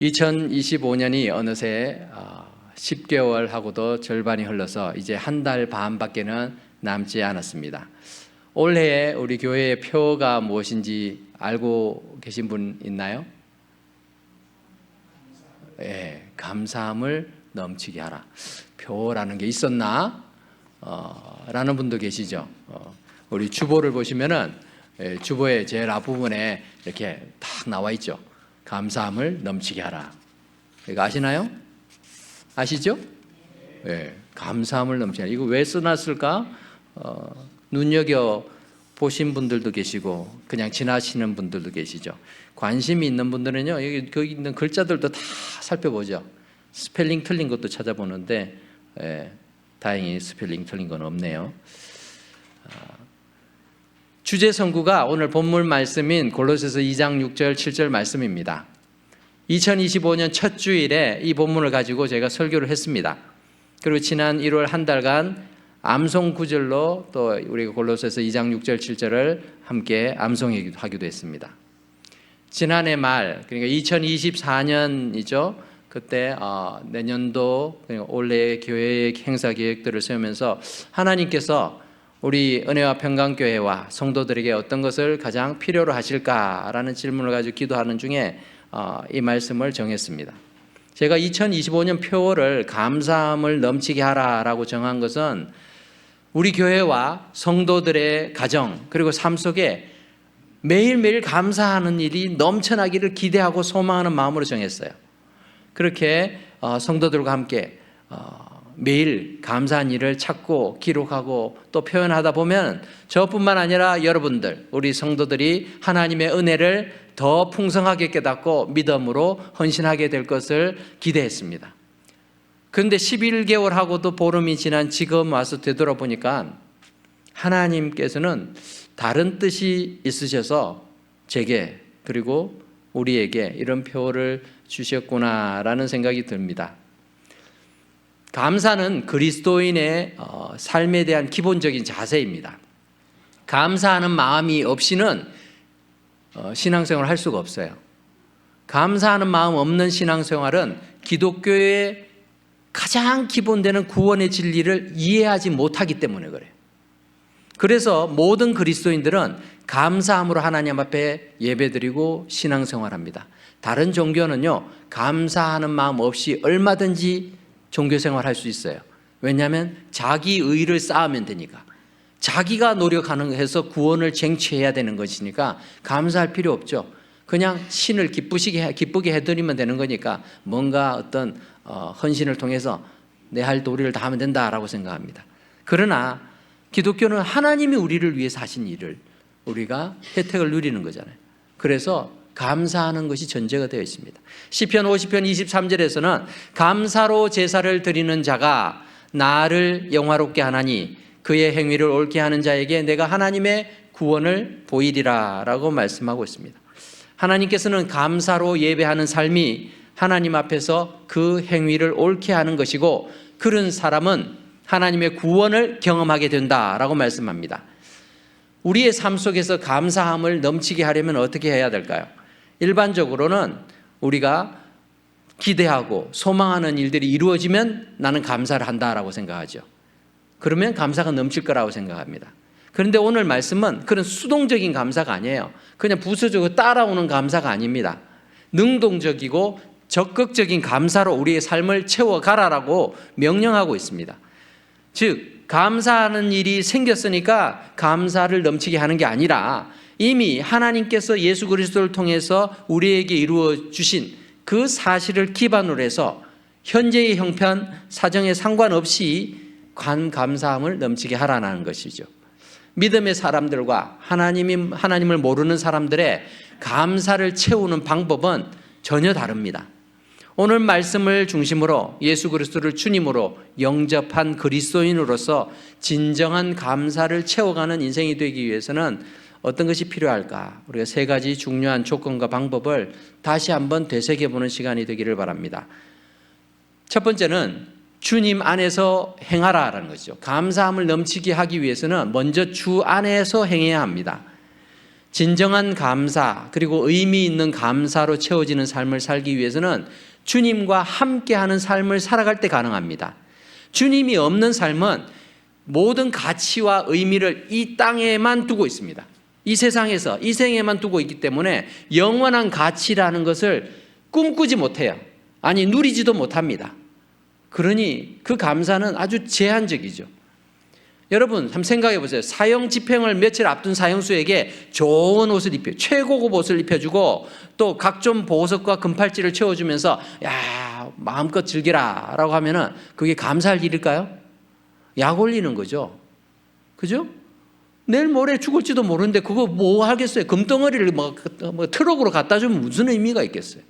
2025년이 어느새 10개월하고도 절반이 흘러서 이제 한 달 반밖에는 남지 않았습니다. 올해의 우리 교회의 표가 무엇인지 알고 계신 분 있나요? 예, 감사함을 넘치게 하라. 표라는 게 있었나? 라는 분도 계시죠. 우리 주보를 보시면은 주보의 제일 앞부분에 이렇게 딱 나와 있죠. 감사함을 넘치게 하라. 이거 아시나요? 아시죠? 예, 감사함을 넘치게 하라. 이거 왜 써놨을까? 눈여겨 보신 분들도 계시고 그냥 지나시는 분들도 계시죠. 관심이 있는 분들은요, 거기 있는 글자들도 다 살펴보죠. 스펠링 틀린 것도 찾아보는데 다행히 스펠링 틀린 건 없네요. 주제 선구가 오늘 본문 말씀인 골로새서 2장 6절 7절 말씀입니다. 2025년 첫 주일에 이 본문을 가지고 제가 설교를 했습니다. 그리고 지난 1월 한 달간 암송 구절로 또 우리가 골로새서 2장 6절 7절을 함께 암송하기도 했습니다. 지난해 말, 그러니까 2024년이죠. 그때 내년도 올해 교회의 행사 계획들을 세우면서 하나님께서 우리 은혜와 평강교회와 성도들에게 어떤 것을 가장 필요로 하실까라는 질문을 가지고 기도하는 중에 이 말씀을 정했습니다. 제가 2025년 표어를 감사함을 넘치게 하라라고 정한 것은 우리 교회와 성도들의 가정 그리고 삶 속에 매일매일 감사하는 일이 넘쳐나기를 기대하고 소망하는 마음으로 정했어요. 그렇게 성도들과 함께 매일 감사한 일을 찾고 기록하고 또 표현하다 보면 저뿐만 아니라 여러분들, 우리 성도들이 하나님의 은혜를 더 풍성하게 깨닫고 믿음으로 헌신하게 될 것을 기대했습니다. 그런데 11개월하고도 보름이 지난 지금 와서 되돌아보니까 하나님께서는 다른 뜻이 있으셔서 제게 그리고 우리에게 이런 표를 주셨구나라는 생각이 듭니다. 감사는 그리스도인의 삶에 대한 기본적인 자세입니다. 감사하는 마음이 없이는 신앙생활을 할 수가 없어요. 감사하는 마음 없는 신앙생활은 기독교의 가장 기본되는 구원의 진리를 이해하지 못하기 때문에 그래요. 그래서 모든 그리스도인들은 감사함으로 하나님 앞에 예배드리고 신앙생활합니다. 다른 종교는요, 감사하는 마음 없이 얼마든지 종교생활 할 수 있어요. 왜냐하면 자기 의를 쌓으면 되니까. 자기가 노력하는 해서 구원을 쟁취해야 되는 것이니까 감사할 필요 없죠. 그냥 신을 기쁘게 해드리면 되는 거니까 뭔가 어떤 헌신을 통해서 내 할 도리를 다하면 된다라고 생각합니다. 그러나 기독교는 하나님이 우리를 위해서 하신 일을 우리가 혜택을 누리는 거잖아요. 그래서 감사하는 것이 전제가 되어 있습니다. 시편 50편 23절에서는 감사로 제사를 드리는 자가 나를 영화롭게 하나니 그의 행위를 옳게 하는 자에게 내가 하나님의 구원을 보이리라 라고 말씀하고 있습니다. 하나님께서는 감사로 예배하는 삶이 하나님 앞에서 그 행위를 옳게 하는 것이고 그런 사람은 하나님의 구원을 경험하게 된다라고 말씀합니다. 우리의 삶 속에서 감사함을 넘치게 하려면 어떻게 해야 될까요? 일반적으로는 우리가 기대하고 소망하는 일들이 이루어지면 나는 감사를 한다라고 생각하죠. 그러면 감사가 넘칠 거라고 생각합니다. 그런데 오늘 말씀은 그런 수동적인 감사가 아니에요. 그냥 부수적으로 따라오는 감사가 아닙니다. 능동적이고 적극적인 감사로 우리의 삶을 채워가라라고 명령하고 있습니다. 즉 감사하는 일이 생겼으니까 감사를 넘치게 하는 게 아니라 이미 하나님께서 예수 그리스도를 통해서 우리에게 이루어 주신 그 사실을 기반으로 해서 현재의 형편, 사정에 상관없이 감사함을 넘치게 하라는 것이죠. 믿음의 사람들과 하나님을 모르는 사람들의 감사를 채우는 방법은 전혀 다릅니다. 오늘 말씀을 중심으로 예수 그리스도를 주님으로 영접한 그리스도인으로서 진정한 감사를 채워가는 인생이 되기 위해서는 어떤 것이 필요할까? 우리가 세 가지 중요한 조건과 방법을 다시 한번 되새겨보는 시간이 되기를 바랍니다. 첫 번째는 주님 안에서 행하라라는 것이죠. 감사함을 넘치게 하기 위해서는 먼저 주 안에서 행해야 합니다. 진정한 감사 그리고 의미 있는 감사로 채워지는 삶을 살기 위해서는 주님과 함께하는 삶을 살아갈 때 가능합니다. 주님이 없는 삶은 모든 가치와 의미를 이 땅에만 두고 있습니다. 이 세상에서 이 생에만 두고 있기 때문에 영원한 가치라는 것을 꿈꾸지 못해요. 아니 누리지도 못합니다. 그러니 그 감사는 아주 제한적이죠. 여러분 한번 생각해 보세요. 사형 집행을 며칠 앞둔 사형수에게 좋은 옷을 입혀 최고급 옷을 입혀주고 또 각종 보석과 금팔찌를 채워주면서 야 마음껏 즐기라 라고 하면은 그게 감사할 일일까요? 약 올리는 거죠. 그죠? 내일 모레 죽을지도 모르는데 그거 뭐 하겠어요? 금덩어리를 뭐 트럭으로 갖다 주면 무슨 의미가 있겠어요?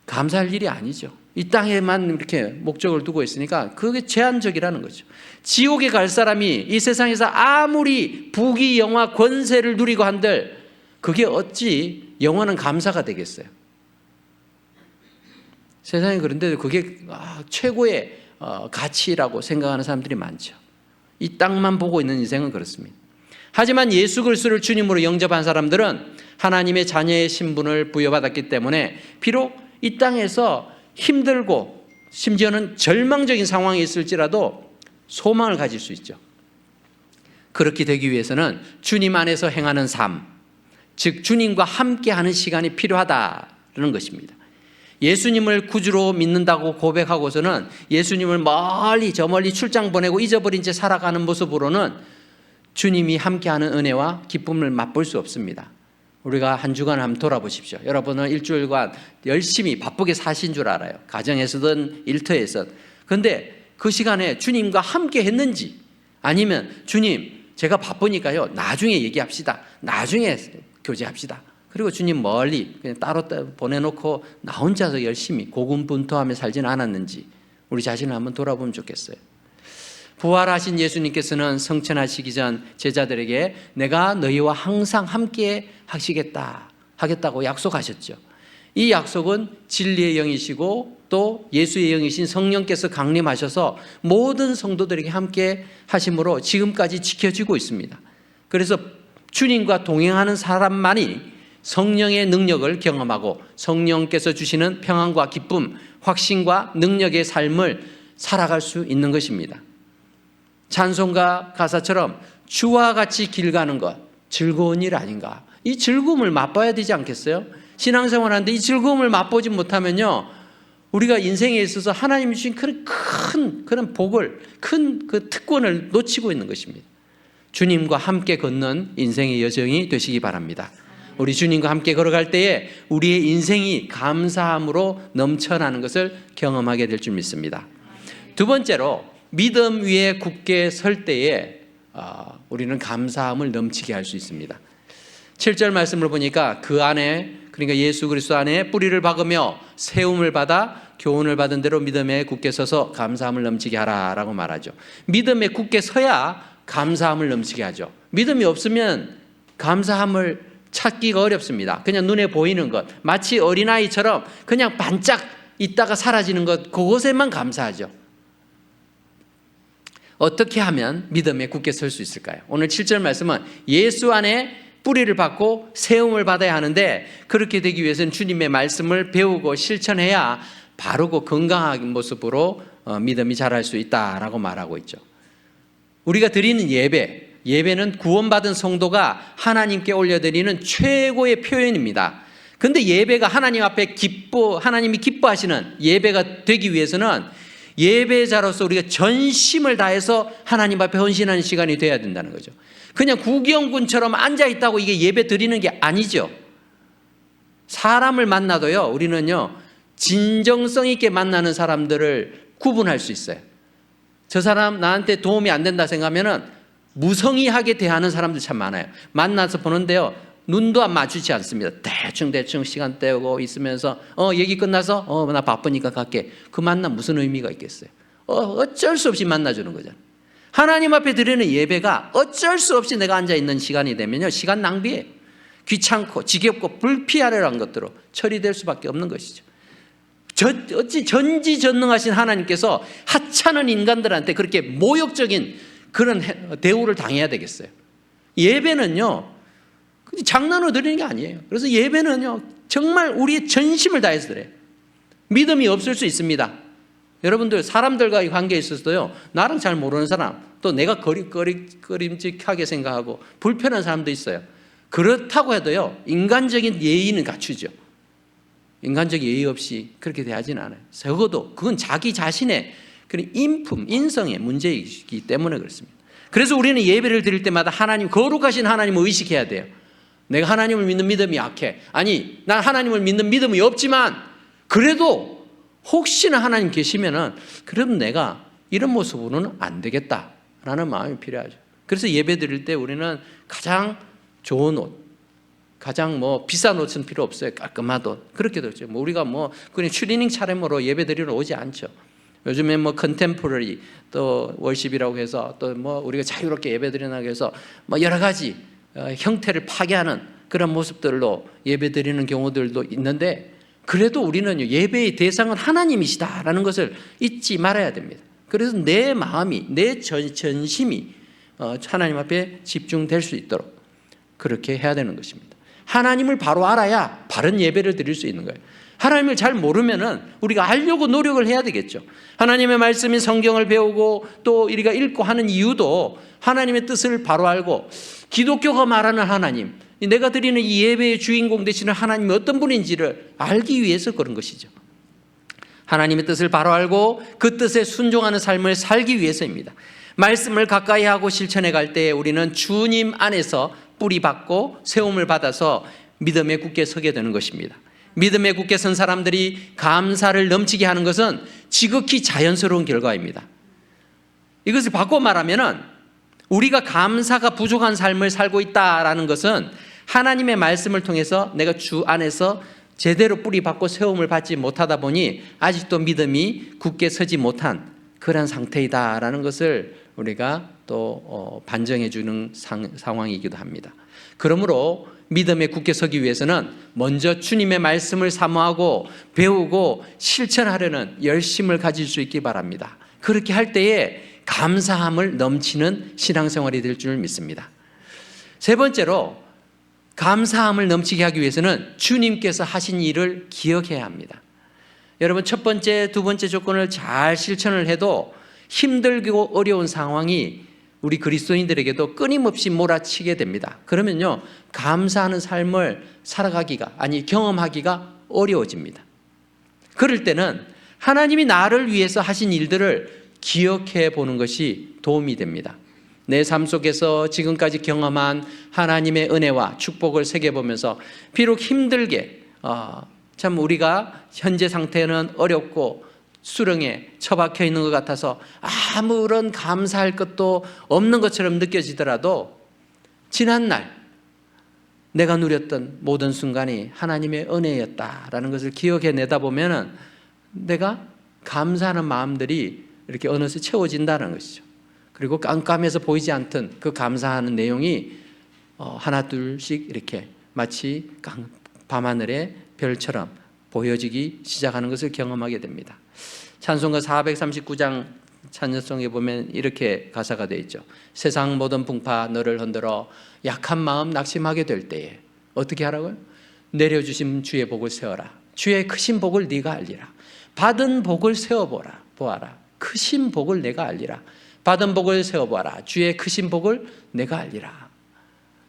감사할 일이 아니죠. 이 땅에만 이렇게 목적을 두고 있으니까 그게 제한적이라는 거죠. 지옥에 갈 사람이 이 세상에서 아무리 부귀 영화 권세를 누리고 한들 그게 어찌 영원한 감사가 되겠어요? 세상에 그런데도 그게 최고의 가치라고 생각하는 사람들이 많죠. 이 땅만 보고 있는 인생은 그렇습니다. 하지만 예수 그리스도를 주님으로 영접한 사람들은 하나님의 자녀의 신분을 부여받았기 때문에 비록 이 땅에서 힘들고 심지어는 절망적인 상황이 있을지라도 소망을 가질 수 있죠. 그렇게 되기 위해서는 주님 안에서 행하는 삶, 즉 주님과 함께하는 시간이 필요하다는 것입니다. 예수님을 구주로 믿는다고 고백하고서는 예수님을 저 멀리 출장 보내고 잊어버린 채 살아가는 모습으로는 주님이 함께하는 은혜와 기쁨을 맛볼 수 없습니다. 우리가 한 주간 한번 돌아보십시오. 여러분은 일주일간 열심히 바쁘게 사신 줄 알아요. 가정에서든 일터에서든. 그런데 그 시간에 주님과 함께 했는지 아니면 주님 제가 바쁘니까요 나중에 얘기합시다. 나중에 교제합시다. 그리고 주님 멀리 그냥 따로 보내놓고 나 혼자서 열심히 고군분투하며 살지는 않았는지 우리 자신을 한번 돌아보면 좋겠어요. 부활하신 예수님께서는 성천하시기 전 제자들에게 내가 너희와 항상 함께 하겠다고 약속하셨죠. 이 약속은 진리의 영이시고 또 예수의 영이신 성령께서 강림하셔서 모든 성도들에게 함께 하심으로 지금까지 지켜지고 있습니다. 그래서 주님과 동행하는 사람만이 성령의 능력을 경험하고 성령께서 주시는 평안과 기쁨, 확신과 능력의 삶을 살아갈 수 있는 것입니다. 찬송가 가사처럼 주와 같이 길 가는 것 즐거운 일 아닌가? 이 즐거움을 맛봐야 되지 않겠어요? 신앙생활 하는데 이 즐거움을 맛보지 못하면요 우리가 인생에 있어서 하나님이 주신 그런 복을 큰 그 특권을 놓치고 있는 것입니다. 주님과 함께 걷는 인생의 여정이 되시기 바랍니다. 우리 주님과 함께 걸어갈 때에 우리의 인생이 감사함으로 넘쳐나는 것을 경험하게 될 줄 믿습니다. 두 번째로 믿음 위에 굳게 설 때에 우리는 감사함을 넘치게 할 수 있습니다. 7절 말씀을 보니까 그 안에 그러니까 예수 그리스도 안에 뿌리를 박으며 세움을 받아 교훈을 받은 대로 믿음에 굳게 서서 감사함을 넘치게 하라라고 말하죠. 믿음에 굳게 서야 감사함을 넘치게 하죠. 믿음이 없으면 감사함을 찾기가 어렵습니다. 그냥 눈에 보이는 것 마치 어린아이처럼 그냥 반짝 있다가 사라지는 것 그것에만 감사하죠. 어떻게 하면 믿음에 굳게 설 수 있을까요? 오늘 7절 말씀은 예수 안에 뿌리를 받고 세움을 받아야 하는데 그렇게 되기 위해서는 주님의 말씀을 배우고 실천해야 바르고 건강한 모습으로 믿음이 자랄 수 있다라고 말하고 있죠. 우리가 드리는 예배는 구원받은 성도가 하나님께 올려드리는 최고의 표현입니다. 그런데 예배가 하나님 앞에 하나님이 기뻐하시는 예배가 되기 위해서는 예배자로서 우리가 전심을 다해서 하나님 앞에 헌신하는 시간이 돼야 된다는 거죠. 그냥 구경꾼처럼 앉아있다고 이게 예배 드리는 게 아니죠. 사람을 만나도요 우리는요 진정성 있게 만나는 사람들을 구분할 수 있어요. 저 사람 나한테 도움이 안 된다 생각하면은 무성의하게 대하는 사람들 참 많아요. 만나서 보는데요 눈도 안 마주치지 않습니다. 대충 시간 때우고 있으면서 얘기 끝나서 나 바쁘니까 갈게. 그 만남 무슨 의미가 있겠어요? 어쩔 수 없이 만나주는 거잖아요. 하나님 앞에 드리는 예배가 어쩔 수 없이 내가 앉아있는 시간이 되면요 시간 낭비예요. 귀찮고 지겹고 불피하려는 것들로 처리될 수밖에 없는 것이죠. 어찌 전지전능하신 하나님께서 하찮은 인간들한테 그렇게 모욕적인 그런 대우를 당해야 되겠어요? 예배는요, 장난으로 드리는 게 아니에요. 그래서 예배는요, 정말 우리의 전심을 다해서 드려요. 믿음이 없을 수 있습니다. 여러분들 사람들과의 관계에 있어서도요, 나랑 잘 모르는 사람, 또 내가 꺼림직하게 생각하고 불편한 사람도 있어요. 그렇다고 해도요, 인간적인 예의는 갖추죠. 인간적 예의 없이 그렇게 대하지는 않아요. 적어도 그건 자기 자신의 그런 인품, 인성의 문제이기 때문에 그렇습니다. 그래서 우리는 예배를 드릴 때마다 하나님, 거룩하신 하나님을 의식해야 돼요. 내가 하나님을 믿는 믿음이 약해. 아니, 난 하나님을 믿는 믿음이 없지만 그래도 혹시나 하나님 계시면은 그럼 내가 이런 모습으로는 안 되겠다라는 마음이 필요하죠. 그래서 예배 드릴 때 우리는 가장 좋은 옷, 가장 비싼 옷은 필요 없어요. 깔끔한 옷. 그렇게 되죠. 우리가 그냥 추리닝 차림으로 예배 드리러 오지 않죠. 요즘에 컨템포러리 또 월십이라고 해서 또 우리가 자유롭게 예배 드리나고 해서 여러 가지 형태를 파괴하는 그런 모습들로 예배 드리는 경우들도 있는데, 그래도 우리는 예배의 대상은 하나님이시다라는 것을 잊지 말아야 됩니다. 그래서 내 마음이, 내 전심이 하나님 앞에 집중될 수 있도록 그렇게 해야 되는 것입니다. 하나님을 바로 알아야 바른 예배를 드릴 수 있는 거예요. 하나님을 잘 모르면은 우리가 알려고 노력을 해야 되겠죠. 하나님의 말씀인 성경을 배우고 또 우리가 읽고 하는 이유도 하나님의 뜻을 바로 알고, 기독교가 말하는 하나님, 내가 드리는 이 예배의 주인공 되시는 하나님이 어떤 분인지를 알기 위해서 그런 것이죠. 하나님의 뜻을 바로 알고 그 뜻에 순종하는 삶을 살기 위해서입니다. 말씀을 가까이 하고 실천해 갈 때 우리는 주님 안에서 뿌리 받고 세움을 받아서 믿음에 굳게 서게 되는 것입니다. 믿음에 굳게 선 사람들이 감사를 넘치게 하는 것은 지극히 자연스러운 결과입니다. 이것을 바꿔 말하면은 우리가 감사가 부족한 삶을 살고 있다라는 것은 하나님의 말씀을 통해서 내가 주 안에서 제대로 뿌리 받고 세움을 받지 못하다 보니 아직도 믿음이 굳게 서지 못한 그런 상태이다라는 것을 우리가 또 반증해 주는 상황이기도 합니다. 그러므로 믿음에 굳게 서기 위해서는 먼저 주님의 말씀을 사모하고 배우고 실천하려는 열심을 가질 수 있기 바랍니다. 그렇게 할 때에 감사함을 넘치는 신앙생활이 될 줄 믿습니다. 세 번째로, 감사함을 넘치게 하기 위해서는 주님께서 하신 일을 기억해야 합니다. 여러분, 첫 번째, 두 번째 조건을 잘 실천을 해도 힘들고 어려운 상황이 우리 그리스도인들에게도 끊임없이 몰아치게 됩니다. 그러면요, 감사하는 삶을 경험하기가 어려워집니다. 그럴 때는 하나님이 나를 위해서 하신 일들을 기억해 보는 것이 도움이 됩니다. 내 삶 속에서 지금까지 경험한 하나님의 은혜와 축복을 새겨보면서 비록 힘들게 참 우리가 현재 상태는 어렵고 수렁에 처박혀 있는 것 같아서 아무런 감사할 것도 없는 것처럼 느껴지더라도 지난날 내가 누렸던 모든 순간이 하나님의 은혜였다라는 것을 기억해내다 보면 내가 감사하는 마음들이 이렇게 어느새 채워진다는 것이죠. 그리고 깜깜해서 보이지 않던 그 감사하는 내용이 하나 둘씩 이렇게 마치 밤하늘의 별처럼 보여지기 시작하는 것을 경험하게 됩니다. 찬송가 439장 찬송에 보면 이렇게 가사가 되어 있죠. 세상 모든 풍파 너를 흔들어 약한 마음 낙심하게 될 때에 어떻게 하라고요? 내려주신 주의 복을 세워라. 주의 크신 복을 네가 알리라. 받은 복을 세워보아라. 크신 복을 내가 알리라. 받은 복을 세워보아라. 주의 크신 복을 내가 알리라.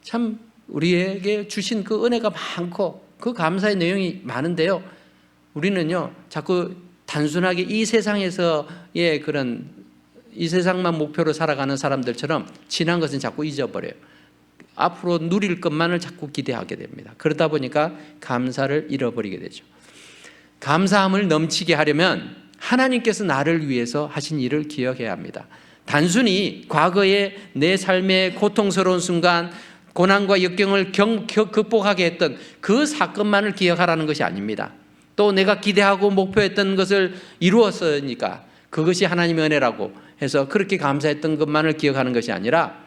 참 우리에게 주신 그 은혜가 많고 그 감사의 내용이 많은데요, 우리는요 자꾸 단순하게 이 세상에서의 이 세상만 목표로 살아가는 사람들처럼 지난 것은 자꾸 잊어버려요. 앞으로 누릴 것만을 자꾸 기대하게 됩니다. 그러다 보니까 감사를 잃어버리게 되죠. 감사함을 넘치게 하려면 하나님께서 나를 위해서 하신 일을 기억해야 합니다. 단순히 과거의 내 삶의 고통스러운 순간, 고난과 역경을 극복하게 했던 그 사건만을 기억하라는 것이 아닙니다. 또 내가 기대하고 목표했던 것을 이루었으니까 그것이 하나님의 은혜라고 해서 그렇게 감사했던 것만을 기억하는 것이 아니라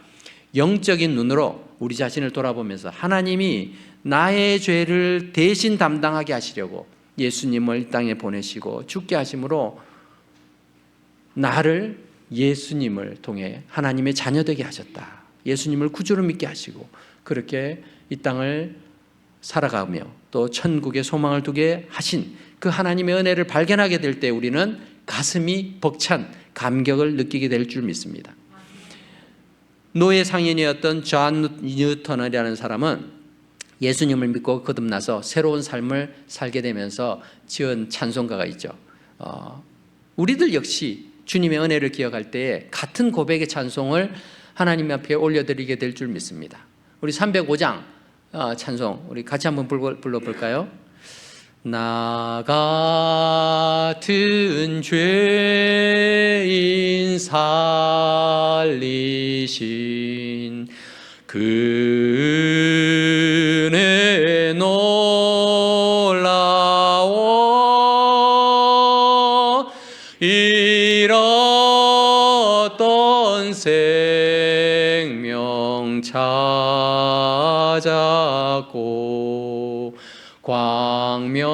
영적인 눈으로 우리 자신을 돌아보면서 하나님이 나의 죄를 대신 담당하게 하시려고 예수님을 이 땅에 보내시고 죽게 하심으로 나를 예수님을 통해 하나님의 자녀 되게 하셨다. 예수님을 구주로 믿게 하시고 그렇게 이 땅을 살아가며 또 천국의 소망을 두게 하신 그 하나님의 은혜를 발견하게 될 때 우리는 가슴이 벅찬 감격을 느끼게 될 줄 믿습니다. 노예 상인이었던 존 뉴턴이라는 사람은 예수님을 믿고 거듭나서 새로운 삶을 살게 되면서 지은 찬송가가 있죠. 우리들 역시 주님의 은혜를 기억할 때에 같은 고백의 찬송을 하나님 앞에 올려드리게 될 줄 믿습니다. 우리 305장 찬송 우리 같이 한번 불러볼까요? 나 같은 죄인 살리신 그 은혜 놀라워 잃었던 생명 찾았고 광명을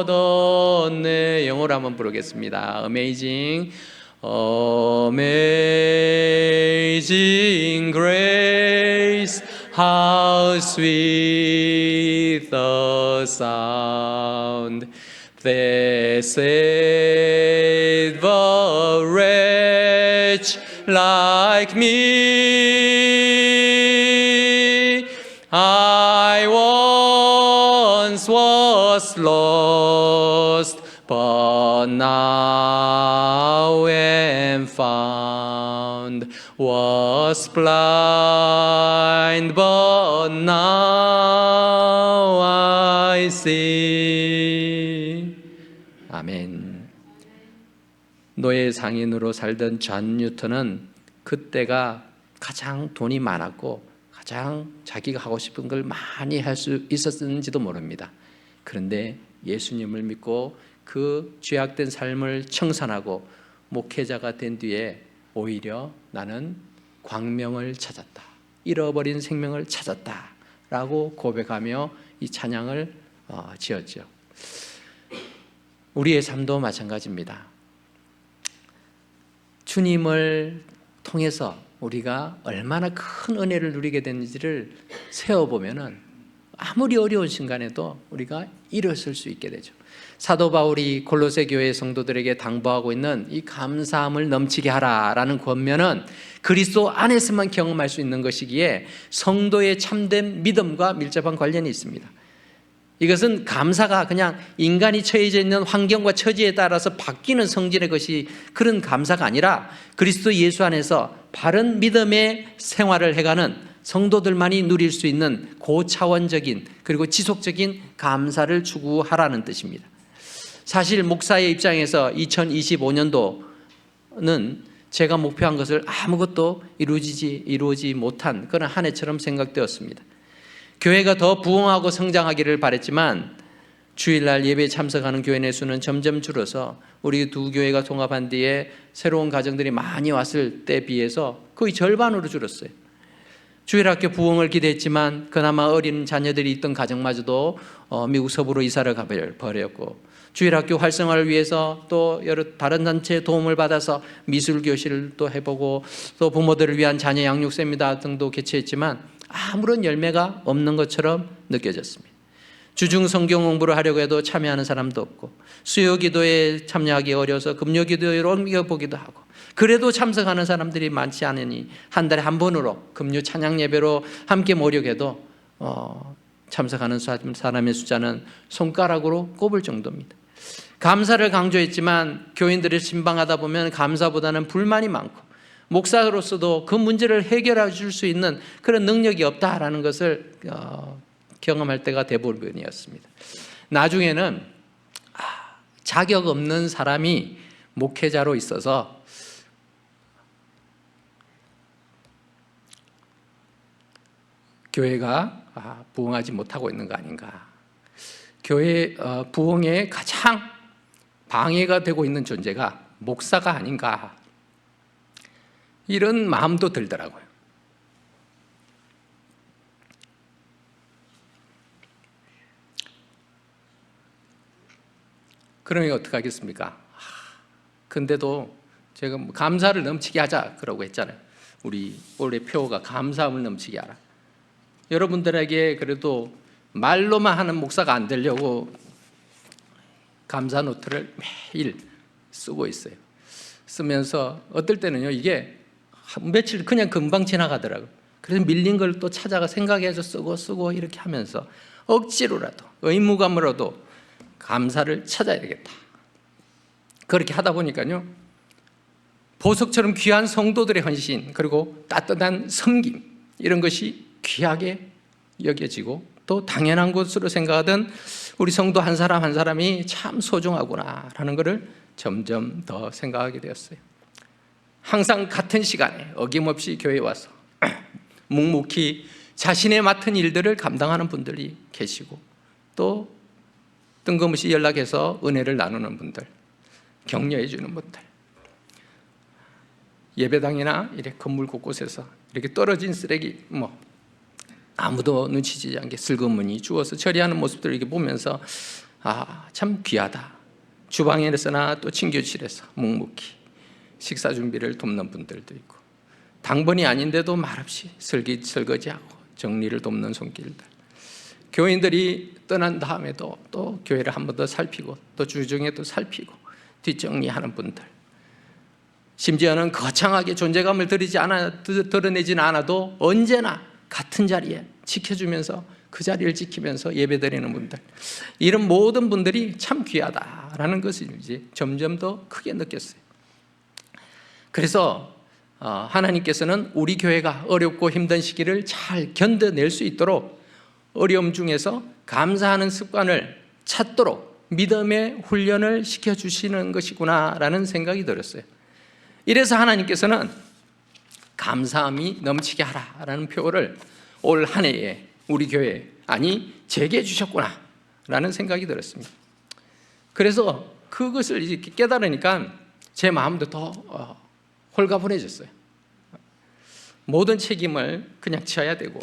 얻었네. 영어로 한번 부르겠습니다. Amazing, amazing grace, how sweet the sound that saved a wretch like me. I once was lost, but now am found. Was blind, but now I see. 아멘. 노예 상인으로 살던 존 뉴턴은 그때가 가장 돈이 많았고 가장 자기가 하고 싶은 걸 많이 할 수 있었는지도 모릅니다. 그런데 예수님을 믿고 그 죄악된 삶을 청산하고 목회자가 된 뒤에 오히려 나는 광명을 찾았다, 잃어버린 생명을 찾았다 라고 고백하며 이 찬양을 지었죠. 우리의 삶도 마찬가지입니다. 주님을 통해서 우리가 얼마나 큰 은혜를 누리게 됐는지를 세어보면 아무리 어려운 순간에도 우리가 일어설 수 있게 되죠. 사도 바울이 골로새 교회 성도들에게 당부하고 있는 이 감사함을 넘치게 하라라는 권면은 그리스도 안에서만 경험할 수 있는 것이기에 성도의 참된 믿음과 밀접한 관련이 있습니다. 이것은 감사가 그냥 인간이 처해져 있는 환경과 처지에 따라서 바뀌는 성질의 것이 그런 감사가 아니라 그리스도 예수 안에서 바른 믿음의 생활을 해가는 성도들만이 누릴 수 있는 고차원적인 그리고 지속적인 감사를 추구하라는 뜻입니다. 사실 목사의 입장에서 2025년도는 제가 목표한 것을 아무것도 이루어지지 못한 그런 한 해처럼 생각되었습니다. 교회가 더 부흥하고 성장하기를 바랬지만 주일날 예배에 참석하는 교인의 수는 점점 줄어서 우리 두 교회가 통합한 뒤에 새로운 가정들이 많이 왔을 때에 비해서 거의 절반으로 줄었어요. 주일학교 부흥을 기대했지만 그나마 어린 자녀들이 있던 가정마저도 미국 서부로 이사를 가버렸고, 주일학교 활성화를 위해서 또 여러 다른 단체의 도움을 받아서 미술교실을 또 해보고 또 부모들을 위한 자녀 양육 세미나 등도 개최했지만 아무런 열매가 없는 것처럼 느껴졌습니다. 주중 성경 공부를 하려고 해도 참여하는 사람도 없고, 수요 기도에 참여하기 어려서 금요 기도회로 옮겨보기도 하고, 그래도 참석하는 사람들이 많지 않으니 한 달에 한 번으로 금요 찬양 예배로 함께 모려해도 참석하는 사람의 숫자는 손가락으로 꼽을 정도입니다. 감사를 강조했지만 교인들을 신방하다 보면 감사보다는 불만이 많고, 목사로서도 그 문제를 해결해 줄 수 있는 그런 능력이 없다라는 것을 경험할 때가 대부분이었습니다. 나중에는 자격 없는 사람이 목회자로 있어서 교회가 부흥하지 못하고 있는 거 아닌가, 교회 부흥에 가장 방해가 되고 있는 존재가 목사가 아닌가, 이런 마음도 들더라고요. 그러면 어떻게 하겠습니까? 근데도 제가 감사를 넘치게 하자 그러고 했잖아요. 우리 올해 표어가 감사함을 넘치게 하라. 여러분들에게 그래도 말로만 하는 목사가 안 되려고 감사 노트를 매일 쓰고 있어요. 쓰면서 어떨 때는요, 이게 며칠 그냥 금방 지나가더라고요. 그래서 밀린 걸 또 찾아가 생각해서 쓰고 이렇게 하면서 억지로라도 의무감으로도 감사를 찾아야 되겠다. 그렇게 하다 보니까요, 보석처럼 귀한 성도들의 헌신, 그리고 따뜻한 섬김, 이런 것이 귀하게 여겨지고 또 당연한 것으로 생각하던 우리 성도 한 사람 한 사람이 참 소중하구나라는 것을 점점 더 생각하게 되었어요. 항상 같은 시간에 어김없이 교회에 와서 묵묵히 자신의 맡은 일들을 감당하는 분들이 계시고, 또 뜬금없이 연락해서 은혜를 나누는 분들, 격려해 주는 분들, 예배당이나 이렇게 건물 곳곳에서 이렇게 떨어진 쓰레기 아무도 눈치채지 않게 슬그머니 주워서 처리하는 모습들을 이렇게 보면서 참 귀하다. 주방에서나 또 친교실에서 묵묵히 식사 준비를 돕는 분들도 있고, 당번이 아닌데도 말없이 설거지하고 정리를 돕는 손길들, 교인들이 떠난 다음에도 또 교회를 한 번 더 살피고 또 주중에 또 살피고 뒷정리하는 분들, 심지어는 거창하게 존재감을 드러내지는 않아도 언제나 같은 자리에 지켜주면서 그 자리를 지키면서 예배드리는 분들, 이런 모든 분들이 참 귀하다라는 것을 이제 점점 더 크게 느꼈어요. 그래서 하나님께서는 우리 교회가 어렵고 힘든 시기를 잘 견뎌낼 수 있도록 어려움 중에서 감사하는 습관을 찾도록 믿음의 훈련을 시켜주시는 것이구나라는 생각이 들었어요. 이래서 하나님께서는 감사함이 넘치게 하라라는 표어를 올 한 해에 우리 교회, 아니 제게 주셨구나라는 생각이 들었습니다. 그래서 그것을 이렇게 깨달으니까 제 마음도 더 홀가분해졌어요. 모든 책임을 그냥 져야 되고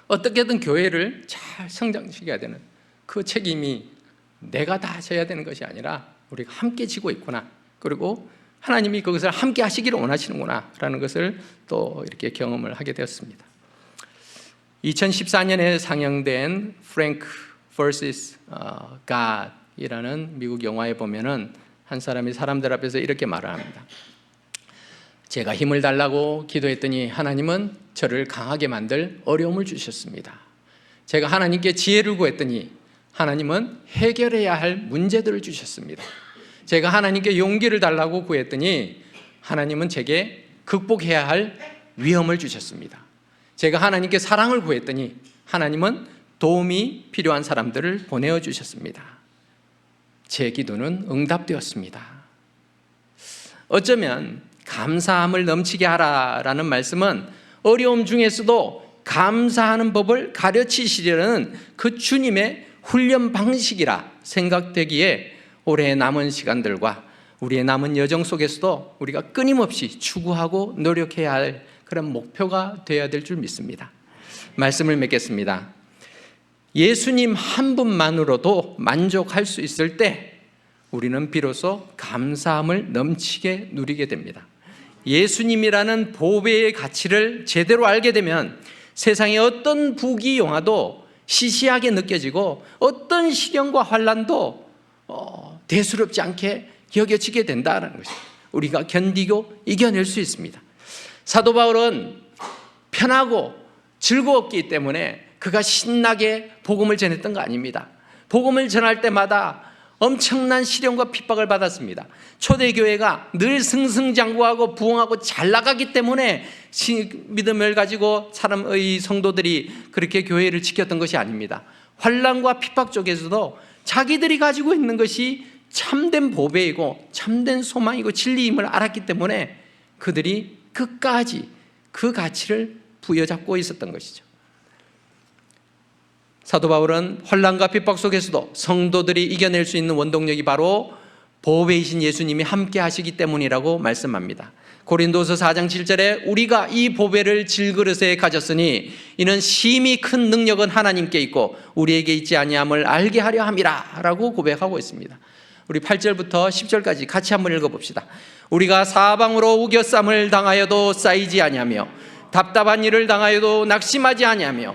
어떻게든 교회를 잘 성장시켜야 되는 그 책임이 내가 다 져야 되는 것이 아니라 우리가 함께 지고 있구나, 그리고 하나님이 그것을 함께 하시기를 원하시는구나 라는 것을 또 이렇게 경험을 하게 되었습니다. 2014년에 상영된 Frank vs. God이라는 미국 영화에 보면은 한 사람이 사람들 앞에서 이렇게 말을 합니다. 제가 힘을 달라고 기도했더니 하나님은 저를 강하게 만들 어려움을 주셨습니다. 제가 하나님께 지혜를 구했더니 하나님은 해결해야 할 문제들을 주셨습니다. 제가 하나님께 용기를 달라고 구했더니 하나님은 제게 극복해야 할 위험을 주셨습니다. 제가 하나님께 사랑을 구했더니 하나님은 도움이 필요한 사람들을 보내어 주셨습니다. 제 기도는 응답되었습니다. 어쩌면 감사함을 넘치게 하라라는 말씀은 어려움 중에서도 감사하는 법을 가르치시려는 그 주님의 훈련 방식이라 생각되기에 올해의 남은 시간들과 우리의 남은 여정 속에서도 우리가 끊임없이 추구하고 노력해야 할 그런 목표가 되어야 될 줄 믿습니다. 말씀을 맺겠습니다. 예수님 한 분만으로도 만족할 수 있을 때 우리는 비로소 감사함을 넘치게 누리게 됩니다. 예수님이라는 보배의 가치를 제대로 알게 되면 세상의 어떤 부귀영화도 시시하게 느껴지고 어떤 시련과 환난도 대수롭지 않게 여겨지게 된다는 것입니다. 우리가 견디고 이겨낼 수 있습니다. 사도 바울은 편하고 즐거웠기 때문에 그가 신나게 복음을 전했던 거 아닙니다. 복음을 전할 때마다 엄청난 시련과 핍박을 받았습니다. 초대교회가 늘 승승장구하고 부흥하고 잘 나가기 때문에 믿음을 가지고 사람의 성도들이 그렇게 교회를 지켰던 것이 아닙니다. 환난과 핍박 쪽에서도 자기들이 가지고 있는 것이 참된 보배이고 참된 소망이고 진리임을 알았기 때문에 그들이 끝까지 그 가치를 부여잡고 있었던 것이죠. 사도 바울은 환난과 핍박 속에서도 성도들이 이겨낼 수 있는 원동력이 바로 보배이신 예수님이 함께 하시기 때문이라고 말씀합니다. 고린도서 4장 7절에 우리가 이 보배를 질그릇에 가졌으니 이는 심히 큰 능력은 하나님께 있고 우리에게 있지 아니함을 알게 하려 함이라 라고 고백하고 있습니다. 우리 8절부터 10절까지 같이 한번 읽어봅시다. 우리가 사방으로 우겨쌈을 당하여도 쌓이지 아니하며 답답한 일을 당하여도 낙심하지 아니하며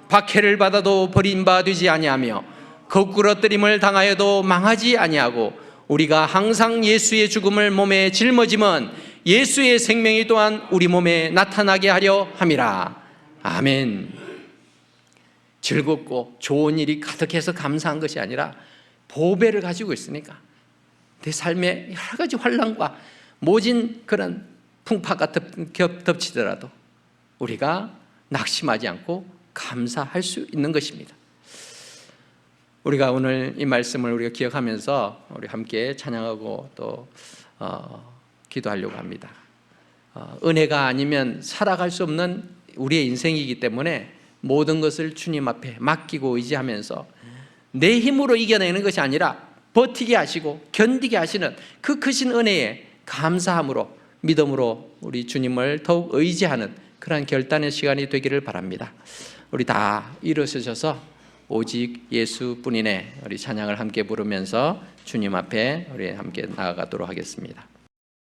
박해를 받아도 버림받지 아니하며 거꾸러뜨림을 당하여도 망하지 아니하고 우리가 항상 예수의 죽음을 몸에 짊어짐은 예수의 생명이 또한 우리 몸에 나타나게 하려 함이라. 아멘. 즐겁고 좋은 일이 가득해서 감사한 것이 아니라 보배를 가지고 있으니까 내 삶에 여러 가지 환난과 모진 그런 풍파가 덮치더라도 우리가 낙심하지 않고 감사할 수 있는 것입니다. 우리가 오늘 이 말씀을 우리가 기억하면서 우리 함께 찬양하고 또 기도하려고 합니다. 은혜가 아니면 살아갈 수 없는 우리의 인생이기 때문에 모든 것을 주님 앞에 맡기고 의지하면서 내 힘으로 이겨내는 것이 아니라 버티게 하시고 견디게 하시는 그 크신 은혜에 감사함으로 믿음으로 우리 주님을 더욱 의지하는 그러한 결단의 시간이 되기를 바랍니다. 우리 다 일어서셔서 오직 예수뿐이네 우리 찬양을 함께 부르면서 주님 앞에 우리 함께 나아가도록 하겠습니다.